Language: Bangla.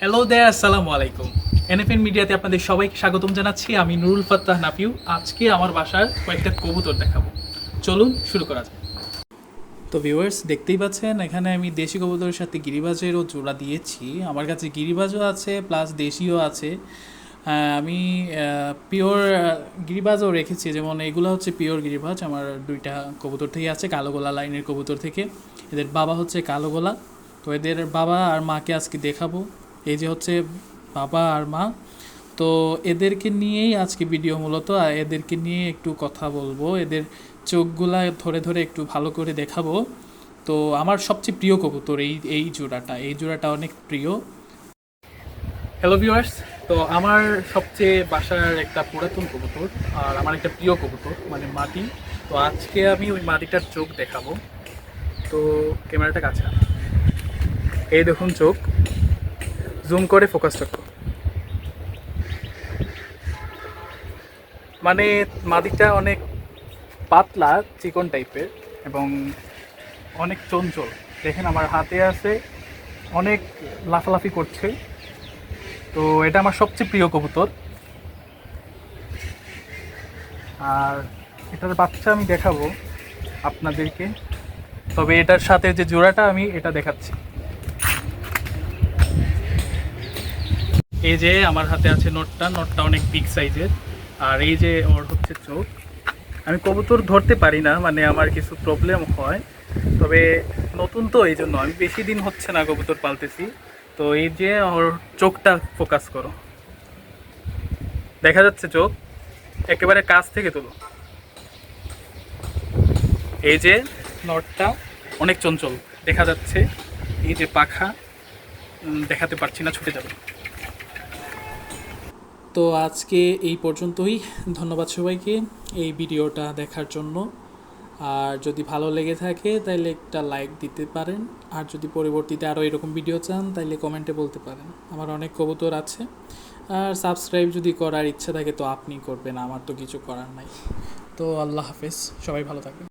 হ্যালো দেয়ার, আসসালামু আলাইকুম। এনএফএন মিডিয়াতে আপনাদের সবাইকে স্বাগতম জানাচ্ছি। আমি নুরুল ফাত্তাহ নাফিউ। আজকে আমার বাসার কয়েকটা কবুতর দেখাবো। চলুন শুরু করা যাক। তো ভিউয়ার্স, দেখতেই পাচ্ছেন এখানে আমি দেশি কবুতরের সাথে গিরিবাজেরও জোড়া দিয়েছি। আমার কাছে গিরিবাজও আছে প্লাস দেশিও আছে। আমি পিওর গিরিবাজও রেখেছি, যেমন এগুলো হচ্ছে পিওর গিরিবাজ। আমার দুইটা কবুতর থেকে আছে, কালো গোলা লাইনের কবুতর থেকে। এদের বাবা হচ্ছে কালো গোলা। তো এদের বাবা আর মাকে আজকে দেখাবো। এই যে হচ্ছে বাবা আর মা। তো এদেরকে নিয়েই আজকে ভিডিও মূলত, আর এদেরকে নিয়ে একটু কথা বলবো। এদের চোখগুলা ধরে ধরে একটু ভালো করে দেখাবো। তো আমার সবচেয়ে প্রিয় কবুতর এই জোড়াটা অনেক প্রিয়। হ্যালো ভিউয়ার্স, তো আমার সবচেয়ে বাসার একটা পুরাতন কবুতর আর আমার একটা প্রিয় কবুতর মানে মাটি। তো আজকে আমি ওই মাটিটার চোখ দেখাবো। তো ক্যামেরাটা কাছে আনো। এই দেখুন চোখ, জুম করে ফোকাস রাখো। মানে মাদিটা অনেক পাতলা চিকন টাইপের এবং অনেক চঞ্চল। দেখেন আমার হাতে আছে, অনেক লাফালাফি করছে। তো এটা আমার সবচেয়ে প্রিয় কবুতর। আর এটার বাচ্চা আমি দেখাবো আপনাদেরকে, তবে এটার সাথে যে জোড়াটা আমি এটা দেখাচ্ছি। এই যে আমার হাতে আছে নটটা অনেক বিগ সাইজের। আর এই যে ওর হচ্ছে চোখ। আমি কবুতর ধরতে পারি না, মানে আমার কিছু প্রবলেম হয়। তবে নতুন তো, এই জন্য আমি বেশি দিন হচ্ছে না কবুতর পালতেছি। তো এই যে ওর চোখটা ফোকাস করো, দেখা যাচ্ছে চোখ, একেবারে কাছ থেকে তোলো। এই যে নটটা অনেক চঞ্চল দেখা যাচ্ছে। এই যে পাখা, দেখাতে পারছি না, ছুটে যাবে। তো আজকে এই পর্যন্তই। ধন্যবাদ সবাইকে এই ভিডিওটা দেখার জন্য। আর যদি ভালো লেগে থাকে তাহলে একটা লাইক দিতে পারেন। আর যদি পরবর্তীতে আরও এরকম ভিডিও চান তাহলে কমেন্টে বলতে পারেন। আমার অনেক কবুতর আছে। আর সাবস্ক্রাইব যদি করার ইচ্ছা থাকে তো আপনি করবেন, আমার তো কিছু করার নাই। তো আল্লাহ হাফেজ, সবাই ভালো থাকবেন।